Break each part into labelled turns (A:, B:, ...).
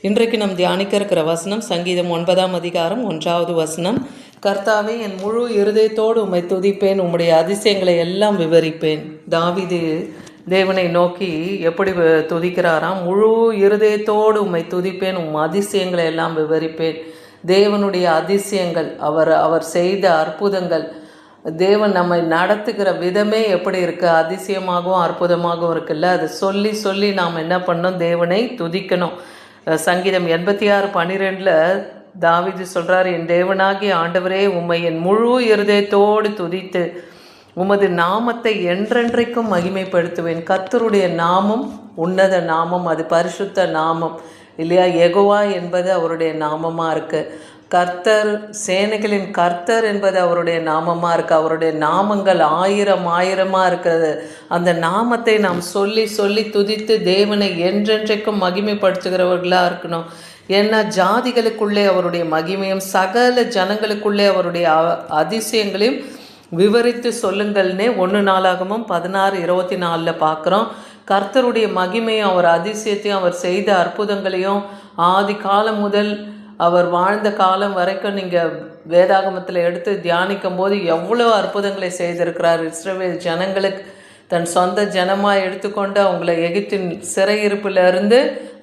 A: இன்றைக்கு நம் தியானிக்க இருக்கிற வசனம் சங்கீதம் 9ஆம் அதிகாரம் 1வது வசனம். கர்த்தாவே, என் முழு இருதயத்தோடு உம்மை துதிப்பேன், உம்முடைய அதிசயங்களை எல்லாம் விவரிப்பேன். தாவீது தேவனை நோக்கி எப்படி துதிக்கிறாராம்? முழு இருதயத்தோடு உம்மை துதிப்பேன், உம் அதிசயங்களை எல்லாம் விவரிப்பேன். தேவனுடைய அதிசயங்கள், அவர் செய்த அற்புதங்கள், தேவன் நம்மை நடத்துகிற விதமே எப்படி இருக்குது, அதிசயமாகவும் அற்புதமாகவும் இருக்குல்ல. அதை சொல்லி சொல்லி நாம் என்ன பண்ணோம்? தேவனை துதிக்கணும். சங்கீதம் 86:12 தாவீது சொல்கிறார், என் தேவனாகிய ஆண்டவரே, உம்மை என் முழு இருதயத்தோடு துதித்து உமது நாமத்தை என்றென்றைக்கும் மகிமைப்படுத்துவேன். கர்த்தருடைய நாமம் உன்னத நாமம், அது பரிசுத்த நாமம் இல்லையா? யெகோவா என்பது அவருடைய நாமமாக இருக்குது. கர்த்தர், சேனைகளின் கர்த்தர் என்பது அவருடைய நாமமாக இருக்குது. அவருடைய நாமங்கள் ஆயிரமாக இருக்கிறது. அந்த நாமத்தை நாம் சொல்லி சொல்லி துதித்து தேவனை என்றென்றைக்கும் மகிமைப்படுத்துகிறவர்களாக இருக்கணும். ஏன்னா ஜாதிகளுக்குள்ளே அவருடைய மகிமையும் சகல ஜனங்களுக்குள்ளே அவருடைய அதிசயங்களையும் விவரித்து சொல்லுங்கள்னே 1 நாளாகமும் 16:24 பார்க்குறோம். கர்த்தருடைய மகிமையும் அவர் அதிசயத்தையும் அவர் செய்த அற்புதங்களையும் ஆதி காலம் முதல் அவர் வாழ்ந்த காலம் வரைக்கும் நீங்கள் வேதாகமத்தில் எடுத்து தியானிக்கும் போது எவ்வளோ அற்புதங்களை செய்திருக்கிறார். இஸ்ரவேல் ஜனங்களுக்கு தன் சொந்த ஜனமாக எடுத்துக்கொண்டு அவங்கள எகிப்தின் சிறையிருப்பிலிருந்து,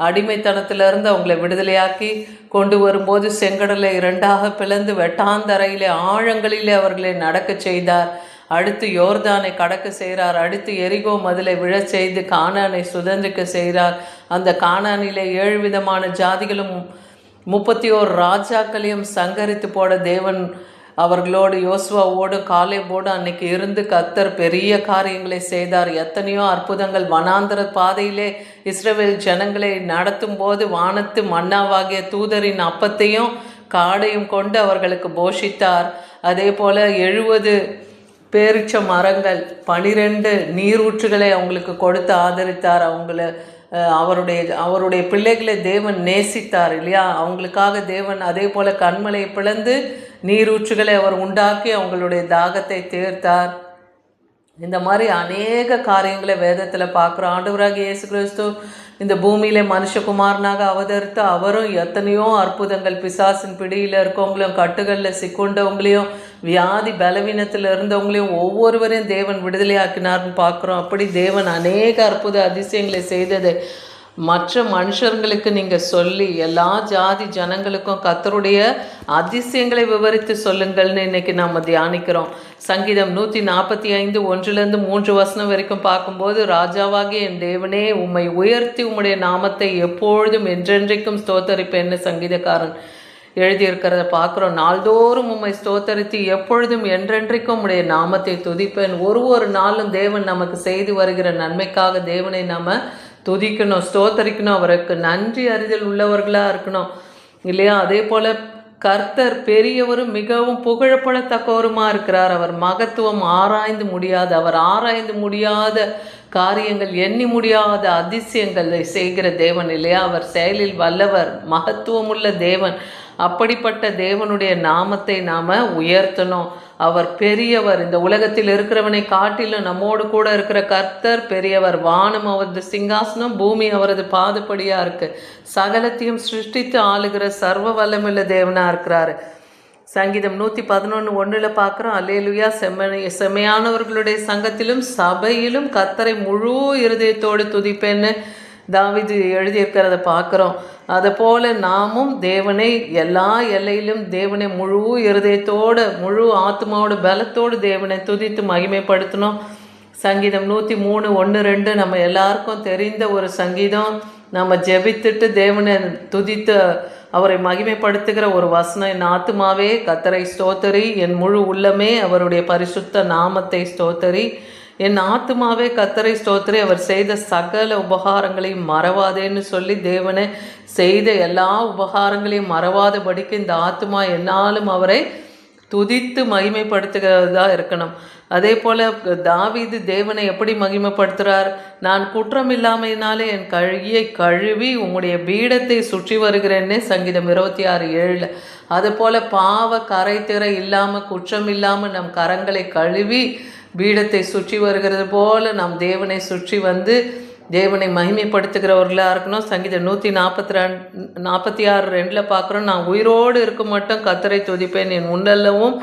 A: அடிமைத்தனத்திலிருந்து அவங்கள விடுதலையாக்கி கொண்டு வரும்போது செங்கடலை 2ஆக பிளந்து வெட்டாந்தரையிலே ஆழங்களிலே அவர்களை நடக்க செய்தார். அடுத்து யோர்தானை கடக்க செய்கிறார். அடுத்து எரிகோ மதிலை விழச் செய்து கானானை சுதந்திரிக்க செய்கிறார். அந்த கானானிலே 7 விதமான ஜாதிகளும் 31 ராஜாக்களையும் சங்கரித்து போட தேவன் அவர்களோடு, யோசுவாவோடு, காலேபோடு அன்னைக்கு இருந்து கர்த்தர் பெரிய காரியங்களை செய்தார். எத்தனையோ அற்புதங்கள். வனாந்தர பாதையிலே இஸ்ரவேல் ஜனங்களை நடத்தும் போது வானத்து மன்னாவாகிய தூதரின் அப்பத்தையும் காடையும் கொண்டு அவர்களுக்கு போஷித்தார். அதே போல் 70 பேரிச்ச மரங்கள், 12 நீரூற்றுகளை அவங்களுக்கு கொடுத்து ஆதரித்தார். அவருடைய பிள்ளைகளை தேவன் நேசித்தார் இல்லையா? அவங்களுக்காக தேவன் அதே போல் கண்மலை பிளந்து நீரூற்றுகளை அவர் உண்டாக்கி அவங்களுடைய தாகத்தை தீர்த்தார். இந்த மாதிரி அநேக காரியங்களை வேதத்தில் பார்க்குறோம். ஆண்டவராகிய இயேசு கிறிஸ்து இந்த பூமியில மனுஷகுமாரனாக அவதரித்து அவரும் எத்தனையோ அற்புதங்கள், பிசாசின் பிடியில் இருக்கவங்களையும், கட்டுகளில் சிக்கொண்டவங்களையும், வியாதி பலவீனத்தில் இருந்தவங்களையும் ஒவ்வொருவரையும் தேவன் விடுதலையாக்கினார்னு பார்க்குறோம். அப்படி தேவன் அநேக அற்புத அதிசயங்களை செய்தது மற்ற மனுஷர்களுக்கு நீங்கள் சொல்லி எல்லா ஜாதி ஜனங்களுக்கும் கர்த்தருடைய அதிசயங்களை விவரித்து சொல்லுங்கள்னு இன்னைக்கு நாம் தியானிக்கிறோம். சங்கீதம் 145:1-3 வசனம் வரைக்கும் பார்க்கும்போது, ராஜாவாகிய என் தேவனே, உம்மை உயர்த்தி உம்முடைய நாமத்தை எப்பொழுதும் என்றென்றைக்கும் ஸ்தோத்தரிப்பேன்னு சங்கீதக்காரன் எழுதியிருக்கிறத பார்க்குறோம். நாள்தோறும் உம்மை ஸ்தோத்தரித்து எப்பொழுதும் என்றென்றைக்கும் உம்முடைய நாமத்தை துதிப்பேன். ஒரு நாளும் தேவன் நமக்கு செய்து வருகிற நன்மைக்காக தேவனை நம்ம துதிக்கணும், ஸ்தோத்தரிக்கணும், அவருக்கு நன்றி அறிதல் உள்ளவர்களாக இருக்கணும் இல்லையா? அதே போல் கர்த்தர் பெரியவரும் மிகவும் புகழப்படத்தக்கவருமா இருக்கிறார். அவர் மகத்துவம் ஆராய்ந்து முடியாத, அவர் ஆராய்ந்து முடியாத காரியங்கள், எண்ணி முடியாத அதிசயங்களை செய்கிற தேவன் இல்லையா? அவர் செயலில் வல்லவர், மகத்துவமுள்ள தேவன். அப்படிப்பட்ட தேவனுடைய நாமத்தை நாம் உயர்த்தணும். அவர் பெரியவர். இந்த உலகத்தில் இருக்கிறவனை காட்டிலும் நம்மோடு கூட இருக்கிற கர்த்தர் பெரியவர். வானம் அவரது சிங்காசனம், பூமி அவரது பாதப்படியாக இருக்கு. சகலத்தையும் சிருஷ்டித்து ஆளுகிற சர்வ வல்லமுள்ள தேவனாக இருக்கிறாரு. சங்கீதம் 111:1 பார்க்குறோம், அல்லேலூயா, செம்மையானவர்களுடைய சங்கத்திலும் சபையிலும் கர்த்தரை முழு இருதயத்தோடு துதிப்பேன்னு தாவீது எழுதியிருக்கிறத பார்க்குறோம். அதை போல் நாமும் தேவனை எல்லா எல்லையிலும் தேவனை முழு இருதயத்தோடு, முழு ஆத்மாவோடு, பலத்தோடு தேவனை துதித்து மகிமைப்படுத்தணும். சங்கீதம் 103:1-2 நம்ம எல்லாருக்கும் தெரிந்த ஒரு சங்கீதம். நம்ம ஜெபித்துட்டு தேவனை துதித்து அவரை மகிமைப்படுத்துகிற ஒரு வசனம். என் ஆத்துமாவே கர்த்தரை ஸ்தோத்தரி, என் முழு உள்ளமே அவருடைய பரிசுத்த நாமத்தை ஸ்தோத்தரி. என் ஆத்துமாவே கர்த்தரை ஸ்தோத்திரி, அவர் செய்த சகல உபகாரங்களையும் மறவாதேன்னு சொல்லி தேவனை செய்த எல்லா உபகாரங்களையும் மறவாதபடிக்கு இந்த ஆத்துமா என்னாலும் அவரை துதித்து மகிமைப்படுத்துகிறதா இருக்கணும். அதே போல் தாவீது தேவனை எப்படி மகிமைப்படுத்துகிறார்? நான் குற்றம் இல்லாமையினாலே என் கையை கழுவி உம்முடைய பீடத்தை சுற்றி வருகிறேன்னே சங்கீதம் 26:7. அதுபோல் பாவ கரை திரை இல்லாமல், குற்றம் இல்லாமல் நம் கரங்களை கழுவி பீடத்தை சுற்றி வருகிறது போல நம் தேவனை சுற்றி வந்து தேவனை மகிமைப்படுத்துகிறவர்களாக இருக்கணும். சங்கீதம் 146:2 பார்க்குறோம், நான் உயிரோடு இருக்க மட்டும் கர்த்தரை துதிப்பேன், என் உண்டல்லவும்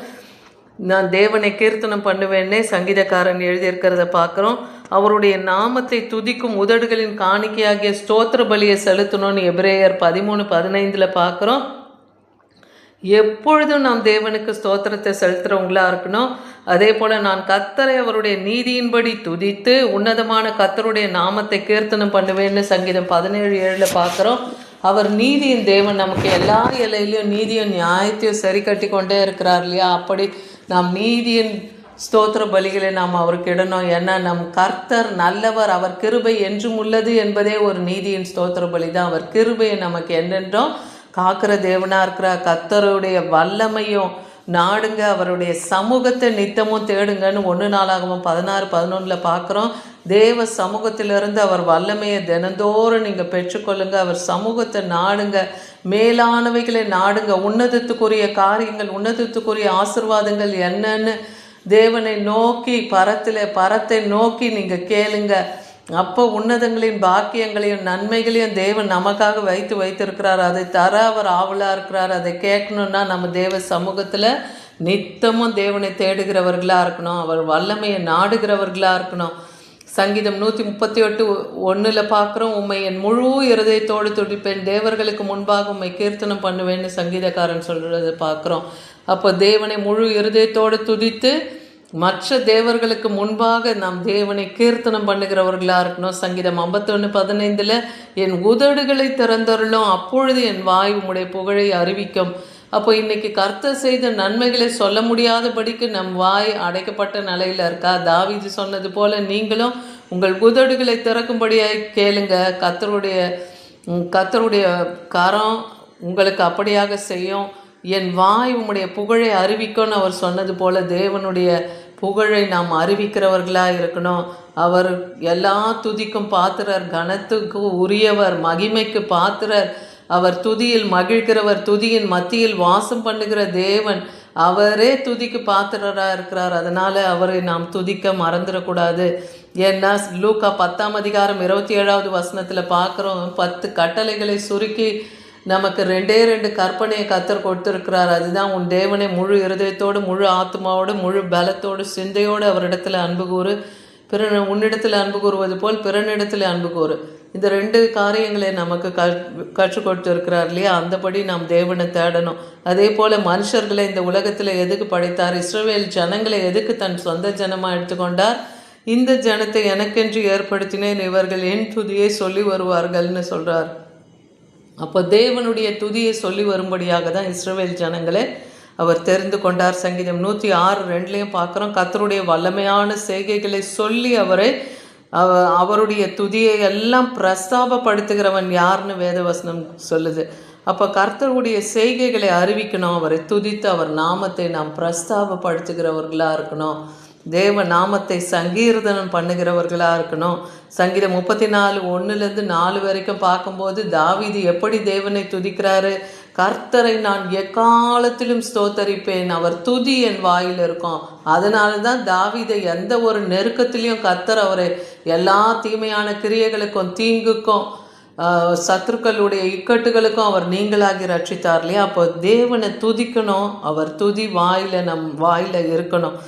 A: நான் தேவனை கீர்த்தனம் பண்ணுவேன்னே சங்கீதக்காரன் எழுதியிருக்கிறத பார்க்குறோம். அவருடைய நாமத்தை துதிக்கும் உதடுகளின் காணிக்கையாகிய ஸ்தோத்திர பலியை செலுத்தணும்னு எபிரேயர் 13:15 பார்க்குறோம். எப்பொழுதும் நாம் தேவனுக்கு ஸ்தோத்திரத்தை செலுத்துகிறவங்களா இருக்கணும். அதே போல் நான் கர்த்தரை அவருடைய நீதியின்படி துதித்து உன்னதமான கர்த்தருடைய நாமத்தை கீர்த்தனம் பண்ணுவேன்னு சங்கீதம் 17:7 பார்க்குறோம். அவர் நீதியின் தேவன், நமக்கு எல்லா எல்லையிலையும் நீதியும் நியாயத்தையும் சரி கட்டி கொண்டே இருக்கிறார் இல்லையா? அப்படி நாம் நீதியின் ஸ்தோத்திர பலிகளை நாம் அவருக்கு இடணும். ஏன்னா நம் கர்த்தர் நல்லவர், அவர் கிருபை என்றும் உள்ளது என்பதே ஒரு நீதியின் ஸ்தோத்திர பலி தான். அவர் கிருபையை நமக்கு என்னென்றும் காக்கிற தேவனாக இருக்கிற கர்த்தருடைய வல்லமையும் நாடுங்க, அவருடைய சமூகத்தை நித்தமும் தேடுங்கன்னு 1 நாளாகவும் 16:11 பார்க்குறோம். தேவ சமூகத்திலிருந்து அவர் வல்லமையை தினந்தோறும் நீங்கள் பெற்றுக்கொள்ளுங்க. அவர் சமூகத்தை நாடுங்க, மேலானவைகளை நாடுங்க. உன்னதத்துக்குரிய காரியங்கள், உன்னதத்துக்குரிய ஆசீர்வாதங்கள் என்னன்னு தேவனை நோக்கி பரத்தை நோக்கி நீங்கள் கேளுங்க. அப்போ உன்னதங்களின் பாக்கியங்களையும் நன்மைகளையும் தேவன் நமக்காக வைத்திருக்கிறார். அதை தர அவர் ஆவலாக இருக்கிறார். அதை கேட்கணுன்னா நம்ம தேவ சமூகத்தில் நித்தமும் தேவனை தேடுகிறவர்களாக இருக்கணும். அவர் வல்லமையை நாடுகிறவர்களாக இருக்கணும். சங்கீதம் 138:1 பார்க்குறோம், உம்மை என் முழு இருதயத்தோடு துடிப்பேன், தேவர்களுக்கு முன்பாக உம்மை கீர்த்தனம் பண்ணுவேன்னு சங்கீதக்காரன் சொல்கிறத பார்க்குறோம். அப்போ தேவனை முழு இருதயத்தோடு துதித்து மற்ற தேவர்களுக்கு முன்பாக நாம் தேவனை கீர்த்தனம் பண்ணுகிறவர்களாக இருக்கணும். சங்கீதம் 51:15 என் உதடுகளை திறந்தருளும், அப்பொழுது என் வாய் உம்முடைய புகழை அறிவிக்கும். அப்போ இன்னைக்கு கர்த்தர் செய்த நன்மைகளை சொல்ல முடியாதபடிக்கு நம் வாய் அடைக்கப்பட்ட நிலையில் இருக்கா? தாவீது சொன்னது போல நீங்களும் உங்கள் உதடுகளை திறக்கும்படியாக கேளுங்க. கர்த்தருடைய கரம் உங்களுக்கு அப்படியாக செய்யும். என் வாய் உம்முடைய புகழை அறிவிக்கும்னு அவர் சொன்னது போல தேவனுடைய புகழை நாம் அறிவிக்கிறவர்களாக இருக்கணும். அவர் எல்லா துதிக்கும் பாத்திரர், கனத்துக்கு உரியவர், மகிமைக்கு பாத்திரர். அவர் துதியில் மகிழ்கிறவர், துதியின் மத்தியில் வாசம் பண்ணுகிற தேவன். அவரே துதிக்கு பாத்திரராக இருக்கிறார். அதனால் அவரை நாம் துதிக்க மறந்துடக்கூடாது. ஏன்னா லூக்கா 10:27 பார்க்குறோம், 10 கட்டளைகளை சுருக்கி நமக்கு 2 கற்பனையை கர்த்தர் கொடுத்துருக்கிறார். அதுதான், உன் தேவனை முழு இருதயத்தோடு, முழு ஆத்மாவோடு, முழு பலத்தோடு, சிந்தையோடு அவரிடத்தில் அன்பு கூறு, உன்னிடத்தில் அன்பு கூறுவது போல் பிறனிடத்தில் அன்பு கூறு. இந்த 2 காரியங்களை நமக்கு கற்றுக் கொடுத்துருக்கிறார் இல்லையா? அந்தபடி நாம் தேவனை தேடணும். அதே போல் மனுஷர்களை இந்த உலகத்தில் எதுக்கு படைத்தார்? இஸ்ரவேல் ஜனங்களை எதுக்கு தன் சொந்த ஜனமாக எடுத்துக்கொண்டார்? இந்த ஜனத்தை எனக்கென்று ஏற்படுத்தினேன், இவர்கள் என் துதியை சொல்லி வருவார்கள்னு சொல்கிறார். அப்போ தேவனுடைய துதியை சொல்லி வரும்படியாக தான் இஸ்ரவேல் ஜனங்களை அவர் தெரிந்து கொண்டார். சங்கீதம் 106:2 பார்க்குறோம், கர்த்தருடைய வல்லமையான செய்கைகளை சொல்லி அவருடைய துதியை எல்லாம் பிரஸ்தாபப்படுத்துகிறவன் யாருன்னு வேதவசனம் சொல்லுது. அப்போ கர்த்தருடைய செய்கைகளை அறிவிக்கணும், அவரை துதித்து அவர் நாமத்தை நாம் பிரஸ்தாபப்படுத்துகிறவர்களாக இருக்கணும். தேவ நாமத்தை சங்கீர்த்தனம் பண்ணுகிறவர்களாக இருக்கணும். சங்கீதம் 34:1-4 வரைக்கும் பார்க்கும்போது தாவீது எப்படி தேவனை துதிக்கிறாரு? கர்த்தரை நான் எக்காலத்திலும் ஸ்தோத்தரிப்பேன், அவர் துதி என் வாயில் இருக்கும். அதனால தான் தாவீதை எந்த ஒரு நெருக்கத்திலையும் கர்த்தர் அவரை எல்லா தீமையான கிரியைகளுக்கும், தீங்குக்கும், சத்துருக்களுடைய இக்கட்டுகளுக்கும் அவர் நீங்களாகி ரட்சித்தார் இல்லையா? அப்போ தேவனை துதிக்கணும், அவர் துதி நம் வாயில் இருக்கணும்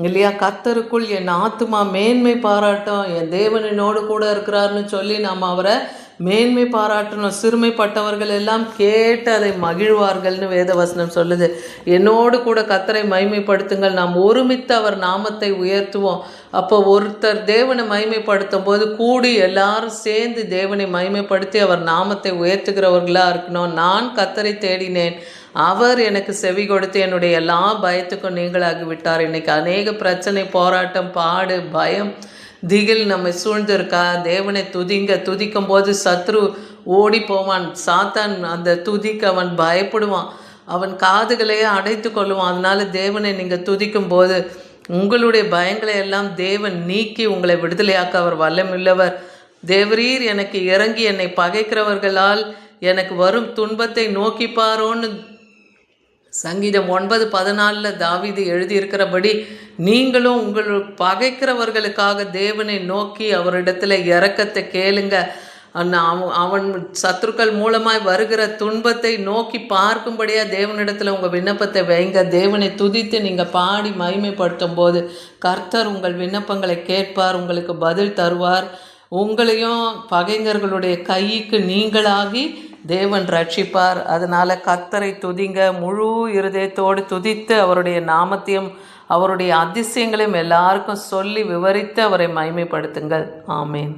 A: இல்லையா? கர்த்தருக்குள் என் ஆத்துமா மேன்மை பாராட்டும், என் தேவனோடு கூட இருக்கிறாருன்னு சொல்லி நாம் அவரை மேன்மை பாராட்டணும். சிறுமைப்பட்டவர்கள் எல்லாம் கேட்டு அதை மகிழ்வார்கள்னு வேதவசனம் சொல்லுது. என்னோடு கூட கர்த்தரை மகிமைப்படுத்துங்கள், நாம் ஒருமித்து அவர் நாமத்தை உயர்த்துவோம். அப்போ ஒருத்தர் தேவனை மகிமைப்படுத்தும் போது கூடி எல்லாரும் சேர்ந்து தேவனை மகிமைப்படுத்தி அவர் நாமத்தை உயர்த்துகிறவர்களாக இருக்கணும். நான் கர்த்தரை தேடினேன், அவர் எனக்கு செவி கொடுத்து என்னுடைய எல்லா பயத்துக்கும் நீங்களாகி விட்டார். இன்னைக்கு அநேக பிரச்சனை, போராட்டம், பாடு, பயம், திகில் நம்மை சூழ்ந்திருக்கா? தேவனை துதிக்கும் போது சத்ரு ஓடி போவான். சாத்தான் அந்த துதிக்கு அவன் பயப்படுவான், அவன் காதுகளையே அடைத்து கொள்ளுவான். அதனால தேவனை நீங்கள் துதிக்கும் போது உங்களுடைய பயங்களை எல்லாம் தேவன் நீக்கி உங்களை விடுதலையாக்க அவர் வல்லமுள்ளவர். தேவரீர் எனக்கு இறங்கி என்னை பகைக்கிறவர்களால் எனக்கு வரும் துன்பத்தை நோக்கிப்பாரோன்னு சங்கீதம் 9:14 தாவீது எழுதியிருக்கிறபடி நீங்களும் உங்கள் பகைக்கிறவர்களுக்காக தேவனை நோக்கி அவரிடத்துல இரக்கத்தை கேளுங்க. அவன் சத்துருக்கள் மூலமாய் வருகிற துன்பத்தை நோக்கி பார்க்கும்படியாக தேவனிடத்தில் உங்கள் விண்ணப்பத்தை வைங்க. தேவனை துதித்து நீங்கள் பாடி மகிமைப்படுத்தும் போது கர்த்தர் உங்கள் விண்ணப்பங்களை கேட்பார், உங்களுக்கு பதில் தருவார். உங்களையும் பகைஞர்களுடைய கைக்கு நீங்களாகி தேவன் ரட்சிப்பார். அதனால் கர்த்தரை துதிங்க, முழு இருதயத்தோடு துதித்து அவருடைய நாமத்தையும் அவருடைய அதிசயங்களையும் எல்லாருக்கும் சொல்லி விவரித்து அவரை மகிமைப்படுத்துங்கள். ஆமேன்.